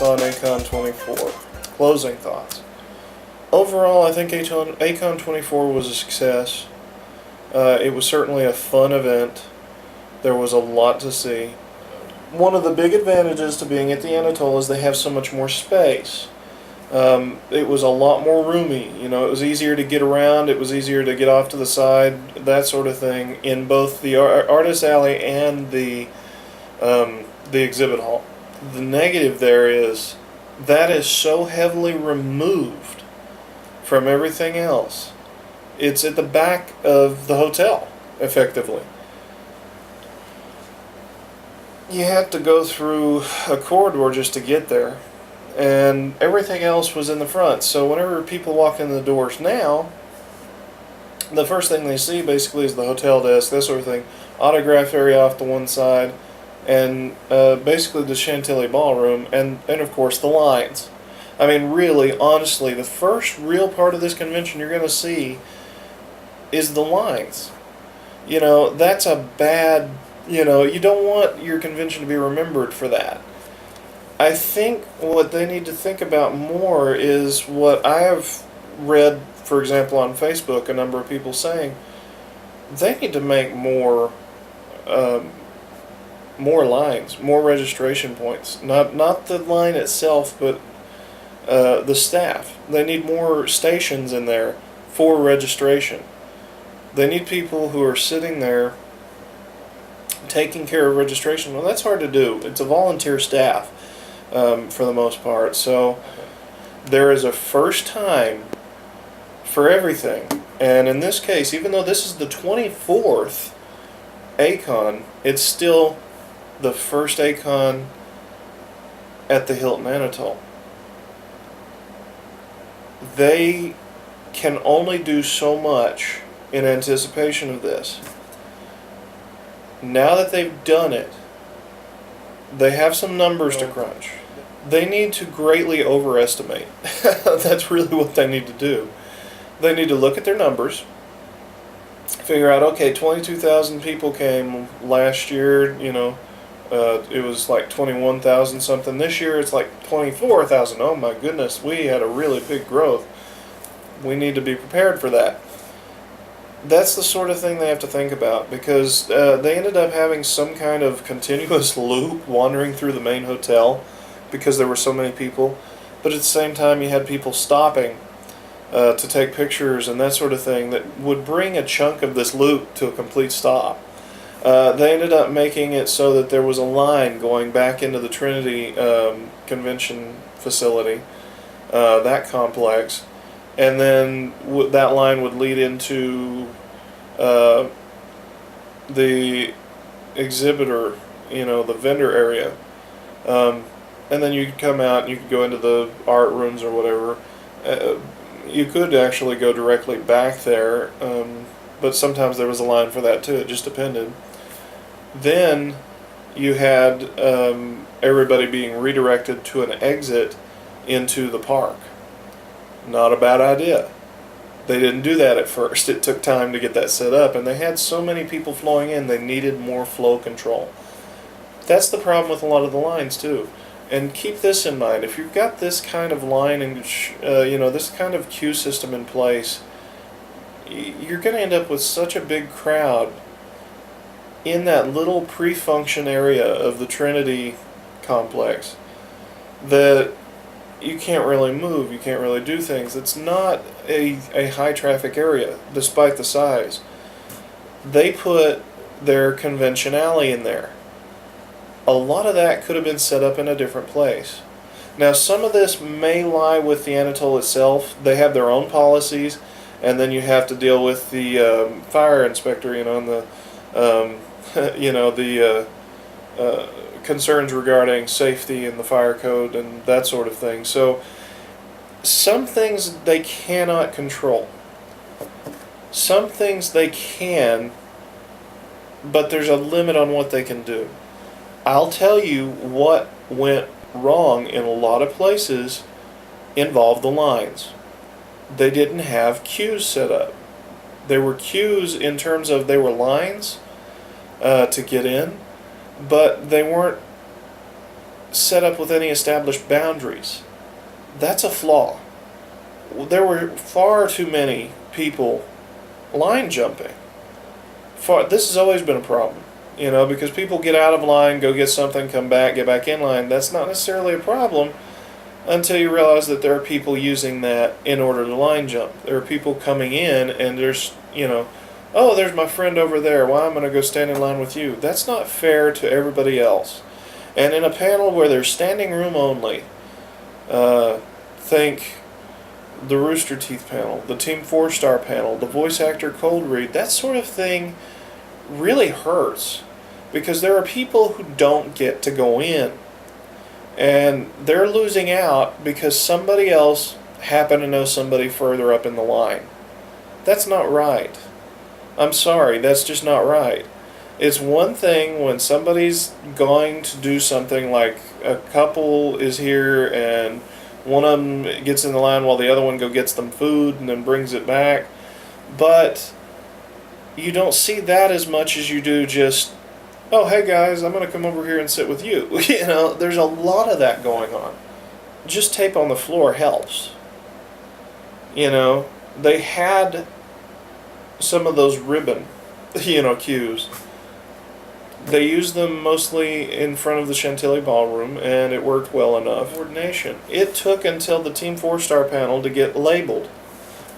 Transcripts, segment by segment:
on A-Kon 24. Closing thoughts. Overall, I think A-Kon 24 was a success. It was certainly a fun event. There was a lot to see. One of the big advantages to being at the Anatole is they have so much more space. It was a lot more roomy. You know, it was easier to get around. It was easier to get off to the side, that sort of thing, in both the artist alley and the exhibit hall. The negative there is that is so heavily removed from everything else. It's at the back of the hotel, effectively. You had to go through a corridor just to get there, and everything else was in the front. So whenever people walk in the doors now, the first thing they see basically is the hotel desk, that sort of thing, autograph area off to one side, and basically the Chantilly ballroom, and of course the lines. I mean, really, honestly, the first real part of this convention you're going to see is the lines. You know, that's a bad, you know, you don't want your convention to be remembered for that. I think what they need to think about more is what I have read, for example, on Facebook, a number of people saying they need to make more lines, more registration points. Not the line itself, but the staff. They need more stations in there for registration. They need people who are sitting there taking care of registration. Well, that's hard to do. It's a volunteer staff for the most part. So there is a first time for everything. And in this case, even though this is the 24th A-Kon, it's still the first A-Kon at the Hilton Anatole. They can only do so much in anticipation of this. Now that they've done it, they have some numbers to crunch. They need to greatly overestimate. That's really what they need to do. They need to look at their numbers, figure out, okay, 22,000 people came last year, you know, it was like 21,000 something. This year it's like 24,000. Oh my goodness, we had a really big growth. We need to be prepared for that. That's the sort of thing they have to think about, because they ended up having some kind of continuous loop wandering through the main hotel because there were so many people. But at the same time, you had people stopping to take pictures and that sort of thing that would bring a chunk of this loop to a complete stop. They ended up making it so that there was a line going back into the Trinity convention facility, that complex, and then that line would lead into the exhibitor, you know, the vendor area, and then you could come out and you could go into the art rooms or whatever. You could actually go directly back there, but sometimes there was a line for that too. It just depended. Then you had everybody being redirected to an exit into the park. Not a bad idea. They didn't do that at first. It took time to get that set up, and they had so many people flowing in, they needed more flow control. That's the problem with a lot of the lines too. And keep this in mind: if you've got this kind of line and you know, this kind of queue system in place, you're going to end up with such a big crowd in that little pre-function area of the Trinity complex that you can't really move, you can't really do things. It's not a high traffic area, despite the size. They put their convention alley in there. A lot of that could have been set up in a different place. Now, some of this may lie with the Anatole itself. They have their own policies, and then you have to deal with the fire inspector, you know, and the you know, the concerns regarding safety and the fire code and that sort of thing. So some things they cannot control. Some things they can, but there's a limit on what they can do. I'll tell you what went wrong in a lot of places involved the lines. They didn't have queues set up. There were queues in terms of they were lines to get in, but they weren't set up with any established boundaries. That's a flaw. There were far too many people line jumping. This has always been a problem, because people get out of line, go get something, come back, get back in line. That's not necessarily a problem until you realize that there are people using that in order to line jump. There are people coming in and there's, oh, there's my friend over there. Well, I'm going to go stand in line with you. That's not fair to everybody else. And in a panel where there's standing room only, think the Rooster Teeth panel, the Team 4-Star panel, the voice actor cold read, that sort of thing really hurts because there are people who don't get to go in. And they're losing out because somebody else happened to know somebody further up in the line. That's not right. I'm sorry, that's just not right. It's one thing when somebody's going to do something like a couple is here and one of them gets in the line while the other one gets them food and then brings it back. But you don't see that as much as you do just, oh, hey guys, I'm going to come over here and sit with you. There's a lot of that going on. Just tape on the floor helps. They had some of those ribbon, cues. They used them mostly in front of the Chantilly Ballroom, and it worked well enough. Coordination. It took until the Team 4-Star panel to get labeled,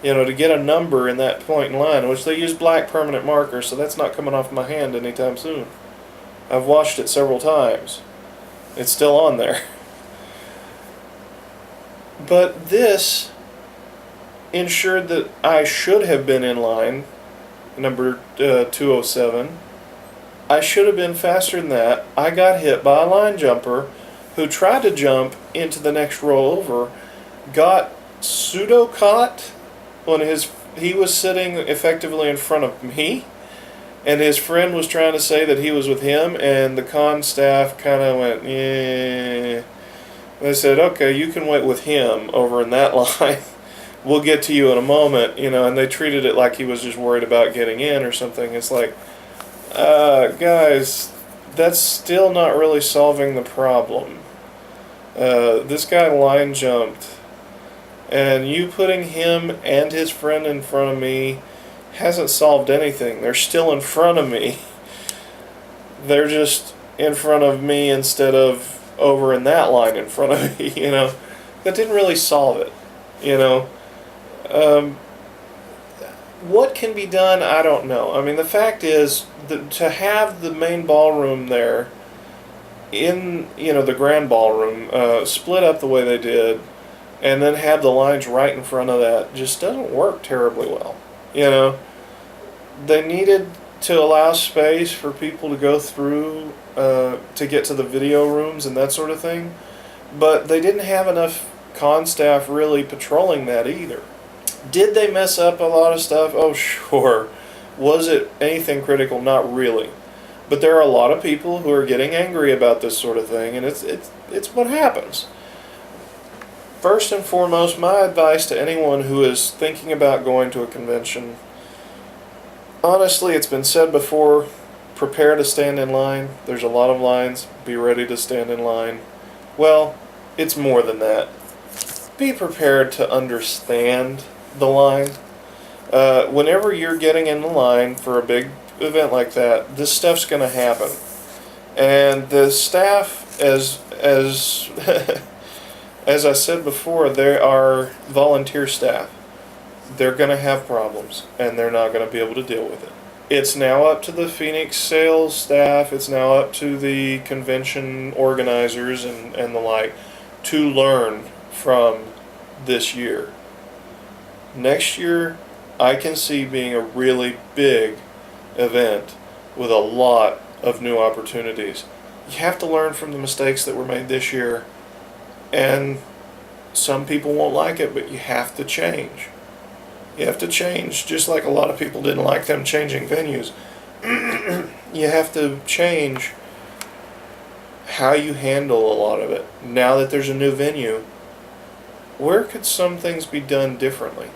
to get a number in that point in line, which they used black permanent marker, so that's not coming off my hand anytime soon. I've washed it several times. It's still on there. But this ensured that I should have been in line, number 207. I should have been faster than that. I got hit by a line jumper who tried to jump into the next row over, got pseudo-caught when he was sitting effectively in front of me, and his friend was trying to say that he was with him, and the con staff kind of went, yeah. They said, okay, you can wait with him over in that line. We'll get to you in a moment, and they treated it like he was just worried about getting in or something. It's like, guys, that's still not really solving the problem. This guy line jumped, and you putting him and his friend in front of me hasn't solved anything. They're still in front of me. They're just in front of me instead of over in that line in front of me, That didn't really solve it, What can be done, I don't know. I mean, the fact is that to have the main ballroom there in, the grand ballroom, split up the way they did, and then have the lines right in front of that just doesn't work terribly well. They needed to allow space for people to go through to get to the video rooms and that sort of thing, but they didn't have enough con staff really patrolling that either. Did they mess up a lot of stuff? Oh, sure. Was it anything critical? Not really. But there are a lot of people who are getting angry about this sort of thing, and it's what happens. First and foremost, my advice to anyone who is thinking about going to a convention, honestly, it's been said before, prepare to stand in line. There's a lot of lines. Be ready to stand in line. Well, it's more than that. Be prepared to understand the line. Whenever you're getting in the line for a big event like that, this stuff's going to happen. And the staff, as as I said before, they are volunteer staff. They're going to have problems, and they're not going to be able to deal with it. It's now up to the Phoenix sales staff, it's now up to the convention organizers and the like to learn from this year. Next year, I can see being a really big event with a lot of new opportunities. You have to learn from the mistakes that were made this year, and some people won't like it, but you have to change. You have to change, just like a lot of people didn't like them changing venues. You have to change how you handle a lot of it. Now that there's a new venue, where could some things be done differently?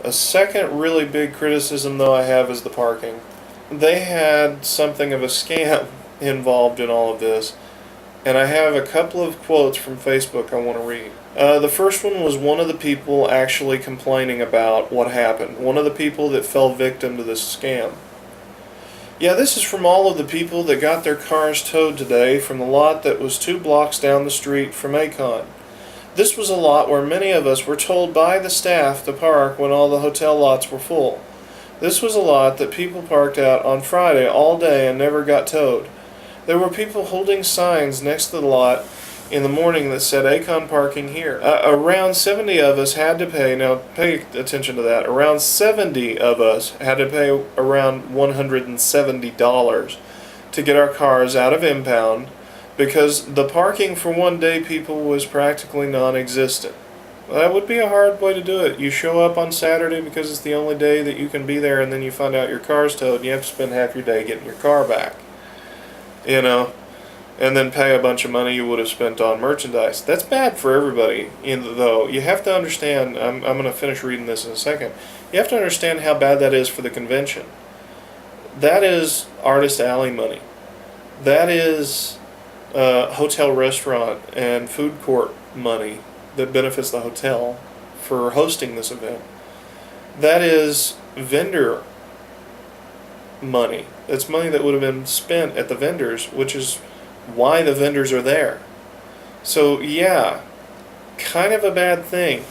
A second really big criticism, though, I have is the parking. They had something of a scam involved in all of this. And I have a couple of quotes from Facebook I want to read. The first one was one of the people actually complaining about what happened. One of the people that fell victim to this scam. Yeah, this is from all of the people that got their cars towed today from the lot that was 2 blocks down the street from A-Kon. This was a lot where many of us were told by the staff to park when all the hotel lots were full. This was a lot that people parked out on Friday all day and never got towed. There were people holding signs next to the lot in the morning that said A-Kon parking here. Around 70 of us had to pay, now pay attention to that, around 70 of us had to pay around $170 to get our cars out of impound because the parking for one day people was practically non-existent. That would be a hard way to do it. You show up on Saturday because it's the only day that you can be there, and then you find out your car's towed and you have to spend half your day getting your car back. You know, and then pay a bunch of money you would have spent on merchandise. That's bad for everybody, though. You have to understand, I'm going to finish reading this in a second. You have to understand how bad that is for the convention. That is artist alley money. That is hotel, restaurant, and food court money that benefits the hotel for hosting this event. That is vendor money. It's money that would have been spent at the vendors, which is why the vendors are there. So yeah, kind of a bad thing.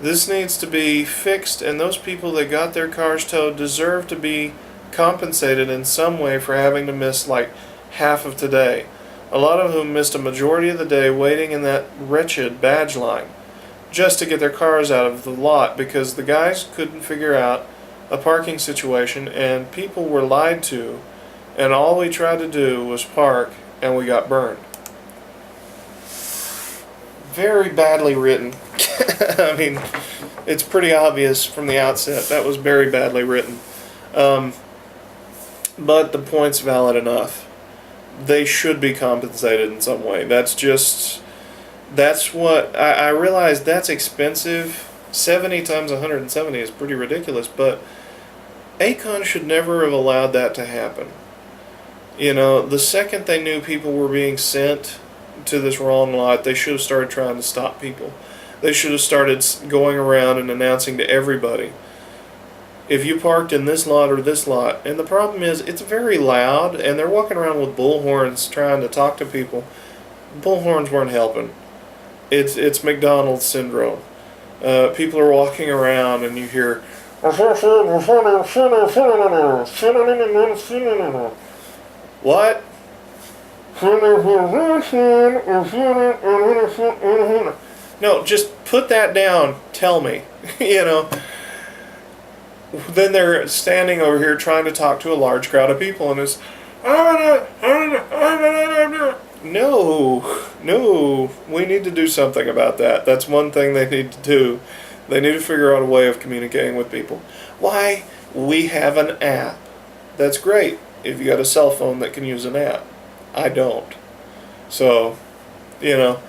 This needs to be fixed, and those people that got their cars towed deserve to be compensated in some way for having to miss like half of today. A lot of whom missed a majority of the day waiting in that wretched badge line just to get their cars out of the lot because the guys couldn't figure out a parking situation and people were lied to, and all we tried to do was park and we got burned. Very badly written. I mean, it's pretty obvious from the outset that was very badly written. But the point's valid enough. They should be compensated in some way. That's what I realize that's expensive. 70 times 170 is pretty ridiculous, but A-Kon should never have allowed that to happen. You know, the second they knew people were being sent to this wrong lot, they should have started trying to stop people. They should have started going around and announcing to everybody, if you parked in this lot or this lot. And the problem is, it's very loud, and they're walking around with bullhorns trying to talk to people. Bullhorns weren't helping. It's McDonald's syndrome. People are walking around and you hear, what? No, just put that down. Tell me. You know. Then they're standing over here trying to talk to a large crowd of people, and it's no, we need to do something about that. That's one thing they need to do. They need to figure out a way of communicating with people. Why? We have an app. That's great if you got a cell phone that can use an app. I don't. So, you know,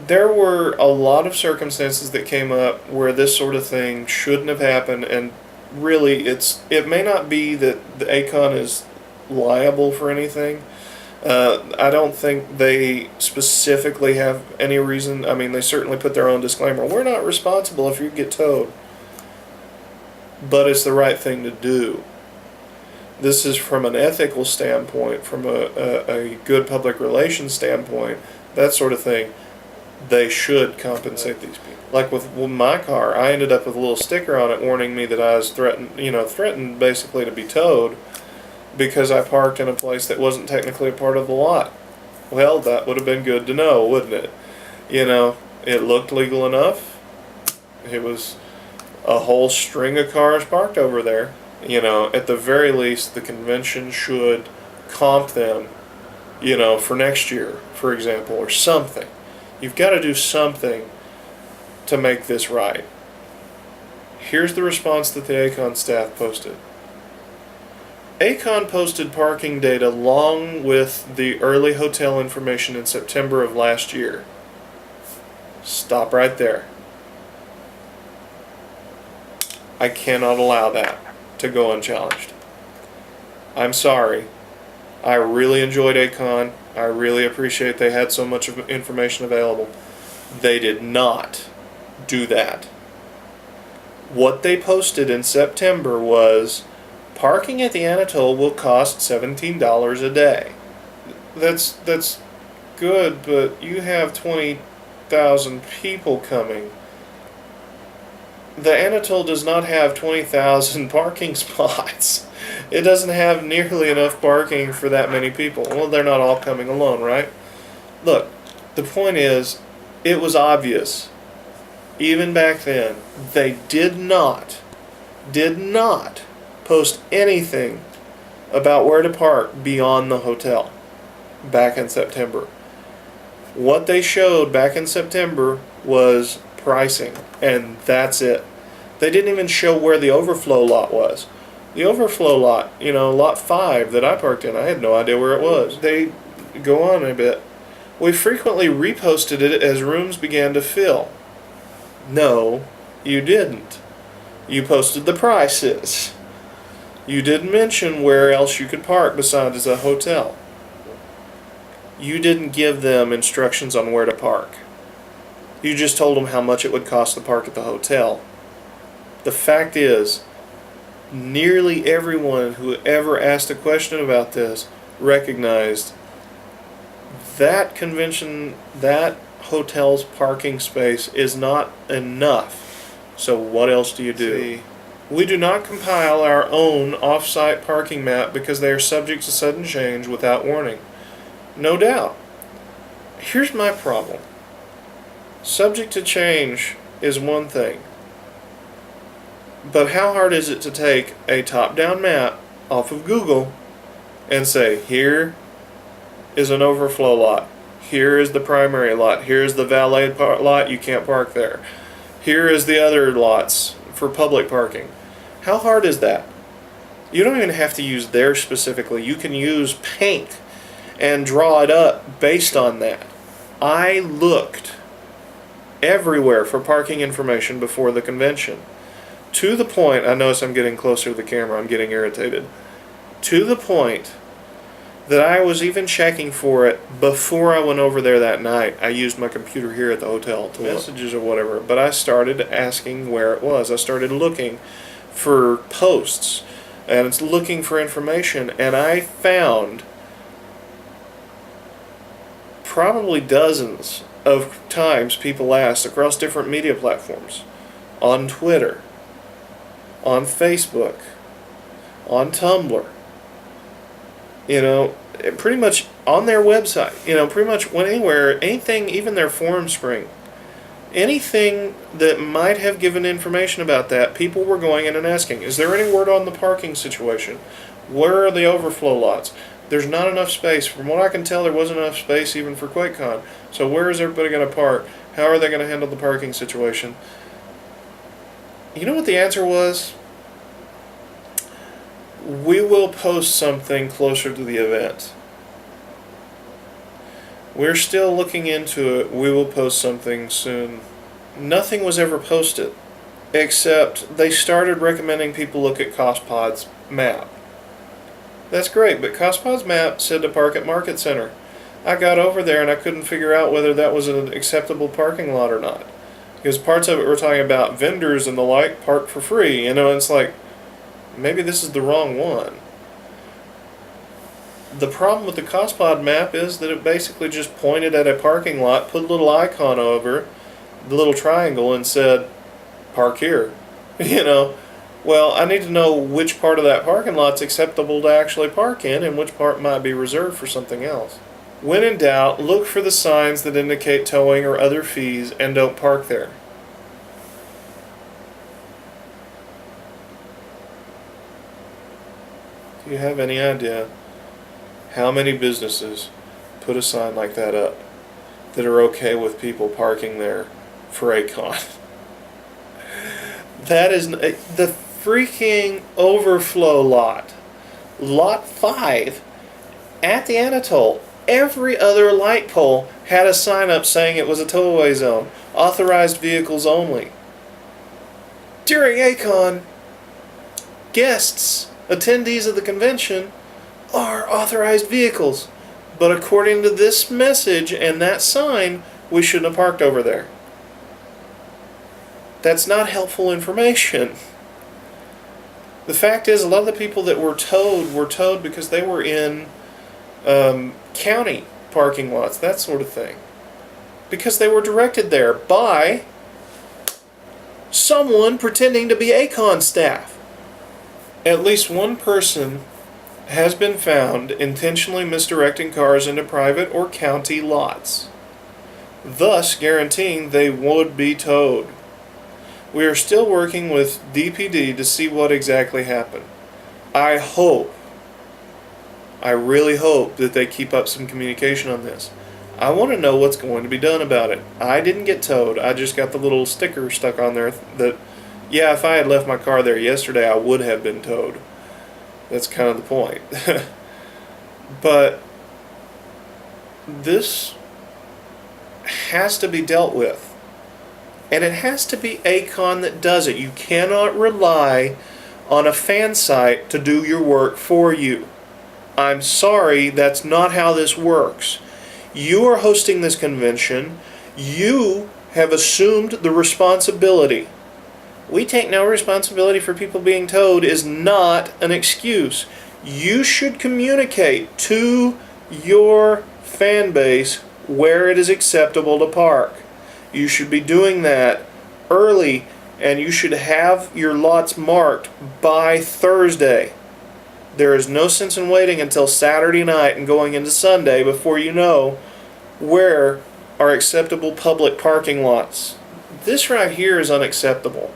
there were a lot of circumstances that came up where this sort of thing shouldn't have happened, and really it may not be that the A-Kon is liable for anything. I don't think they specifically have any reason. I mean, they certainly put their own disclaimer. We're not responsible if you get towed. But it's the right thing to do. This is from an ethical standpoint, from a good public relations standpoint, that sort of thing. They should compensate these people. Like with my car, I ended up with a little sticker on it warning me that I was threatened basically to be towed because I parked in a place that wasn't technically a part of the lot. Well, that would have been good to know, wouldn't it? You know, it looked legal enough. It was a whole string of cars parked over there. You know, at the very least, the convention should comp them, you know, for next year, for example, or something. You've got to do something to make this right. Here's the response that the A-Kon staff posted. A-Kon posted parking data along with the early hotel information in September of last year. Stop right there. I cannot allow that to go unchallenged. I'm sorry. I really enjoyed A-Kon. I really appreciate they had so much of information available. They did not do that. What they posted in September was, parking at the Anatole will cost $17 a day. That's good, but you have 20,000 people coming. The Anatole does not have 20,000 parking spots. It doesn't have nearly enough parking for that many people. Well, they're not all coming alone, right? Look, the point is, it was obvious, even back then, they did not post anything about where to park beyond the hotel back in September. What they showed back in September was pricing, and that's it. They didn't even show where the overflow lot was. The overflow lot, lot 5 that I parked in, I had no idea where it was. They go on a bit. We frequently reposted it as rooms began to fill. No, you didn't. You posted the prices. You didn't mention where else you could park besides a hotel. You didn't give them instructions on where to park. You just told them how much it would cost to park at the hotel. The fact is, nearly everyone who ever asked a question about this recognized that convention, that hotel's parking space is not enough. So what else do you do? See, we do not compile our own off-site parking map because they are subject to sudden change without warning. No doubt. Here's my problem. Subject to change is one thing. But how hard is it to take a top-down map off of Google and say, here is an overflow lot, here is the primary lot, here is the valet lot, you can't park there, here is the other lots for public parking. How hard is that? You don't even have to use theirs specifically. You can use paint and draw it up based on that. I looked everywhere for parking information before the convention. To the point, I notice I'm getting closer to the camera, I'm getting irritated. To the point that I was even checking for it before I went over there that night. I used my computer here at the hotel to messages or whatever, but I started asking where it was. I started looking for posts and looking for information, and I found probably dozens of times people asked across different media platforms, on Twitter, on Facebook, on Tumblr, pretty much on their website, pretty much went anywhere, anything, even their forum spring, anything that might have given information about that, people were going in and asking, is there any word on the parking situation? Where are the overflow lots? There's not enough space. From what I can tell, there wasn't enough space even for QuakeCon. So where is everybody going to park? How are they going to handle the parking situation? You know what the answer was? We will post something closer to the event. We're still looking into it. We will post something soon. Nothing was ever posted, except they started recommending people look at CostPod's map. That's great, but CostPod's map said to park at Market Center. I got over there and I couldn't figure out whether that was an acceptable parking lot or not. Because parts of it were talking about vendors and the like park for free. It's like, maybe this is the wrong one. The problem with the CostPod map is that it basically just pointed at a parking lot, put a little icon over the little triangle and said, park here. Well, I need to know which part of that parking lot's acceptable to actually park in and which part might be reserved for something else. When in doubt, look for the signs that indicate towing or other fees and don't park there. Do you have any idea how many businesses put a sign like that up that are okay with people parking there for A-Kon? That is the freaking overflow lot. Lot 5 at the Anatole. Every other light pole had a sign up saying it was a towaway zone. Authorized vehicles only. During A-Kon, guests, attendees of the convention, are authorized vehicles. But according to this message and that sign, we shouldn't have parked over there. That's not helpful information. The fact is, a lot of the people that were towed because they were in county parking lots, that sort of thing. Because they were directed there by someone pretending to be A-Kon staff. At least one person has been found intentionally misdirecting cars into private or county lots, thus guaranteeing they would be towed. We are still working with DPD to see what exactly happened. I really hope that they keep up some communication on this. I want to know what's going to be done about it. I didn't get towed. I just got the little sticker stuck on there that, yeah, if I had left my car there yesterday, I would have been towed. That's kind of the point. But this has to be dealt with. And it has to be A-Kon that does it. You cannot rely on a fan site to do your work for you. I'm sorry, that's not how this works. You are hosting this convention. You have assumed the responsibility. We take no responsibility for people being towed is not an excuse. You should communicate to your fan base where it is acceptable to park. You should be doing that early, and you should have your lots marked by Thursday. There is no sense in waiting until Saturday night and going into Sunday before you know where are acceptable public parking lots. This right here is unacceptable.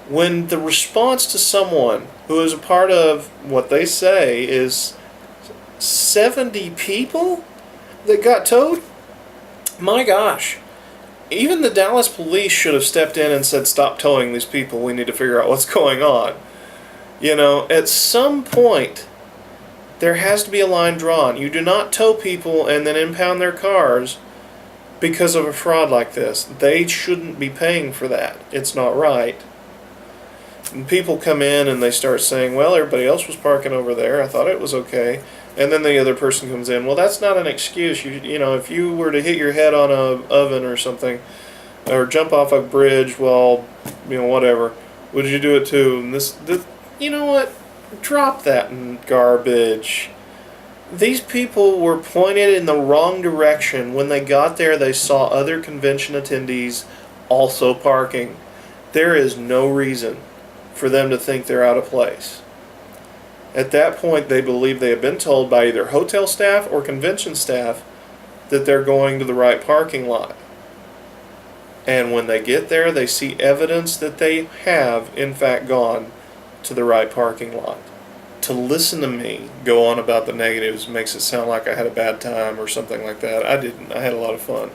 When the response to someone who is a part of what they say is 70 people that got towed, my gosh. Even the Dallas police should have stepped in and said, stop towing these people, we need to figure out what's going on. You know, at some point, there has to be a line drawn. You do not tow people and then impound their cars because of a fraud like this. They shouldn't be paying for that. It's not right. And people come in and they start saying, well, everybody else was parking over there, I thought it was okay. And then the other person comes in, well, that's not an excuse. You know, if you were to hit your head on a oven or something, or jump off a bridge, well, you know, whatever, would you do it too? And this, you know what? Drop that garbage. These people were pointed in the wrong direction. When they got there, they saw other convention attendees also parking. There is no reason for them to think they're out of place. At that point, they believe they have been told by either hotel staff or convention staff that they're going to the right parking lot. And when they get there, they see evidence that they have, in fact, gone to the right parking lot. To listen to me go on about the negatives makes it sound like I had a bad time or something like that. I didn't. I had a lot of fun.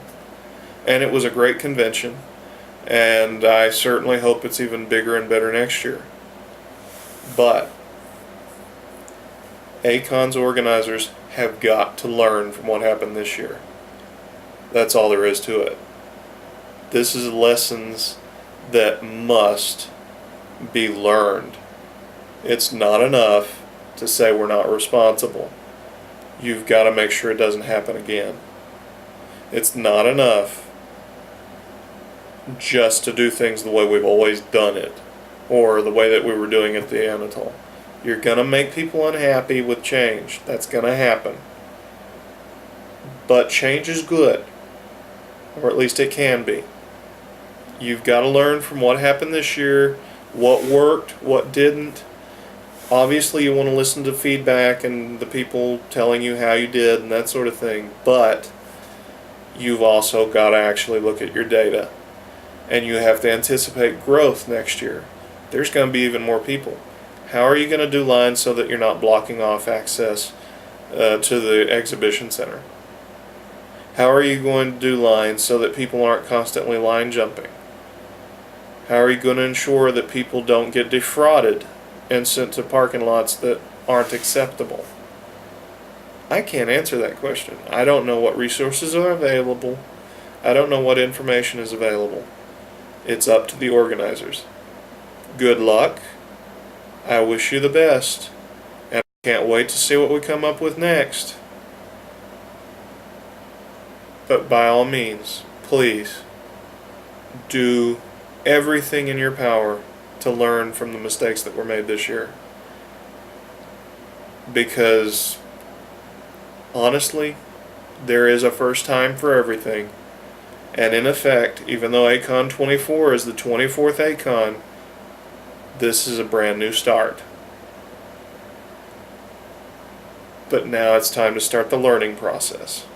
And it was a great convention. And I certainly hope it's even bigger and better next year. But A-Kon's organizers have got to learn from what happened this year. That's all there is to it. This is lessons that must be learned. It's not enough to say we're not responsible. You've got to make sure it doesn't happen again. It's not enough just to do things the way we've always done it, or the way that we were doing at the Anatole. You're going to make people unhappy with change. That's going to happen. But change is good, or at least it can be. You've got to learn from what happened this year, what worked, what didn't. Obviously, you want to listen to feedback and the people telling you how you did and that sort of thing, but you've also got to actually look at your data. And you have to anticipate growth next year. There's going to be even more people. How are you going to do lines so that you're not blocking off access to the exhibition center? How are you going to do lines so that people aren't constantly line jumping? How are you going to ensure that people don't get defrauded and sent to parking lots that aren't acceptable? I can't answer that question. I don't know what resources are available. I don't know what information is available. It's up to the organizers. Good luck. I wish you the best. And I can't wait to see what we come up with next. But by all means, please do everything in your power to learn from the mistakes that were made this year. Because honestly, there is a first time for everything. And in effect, even though A-Kon 24 is the 24th A-Kon, this is a brand new start. But now it's time to start the learning process.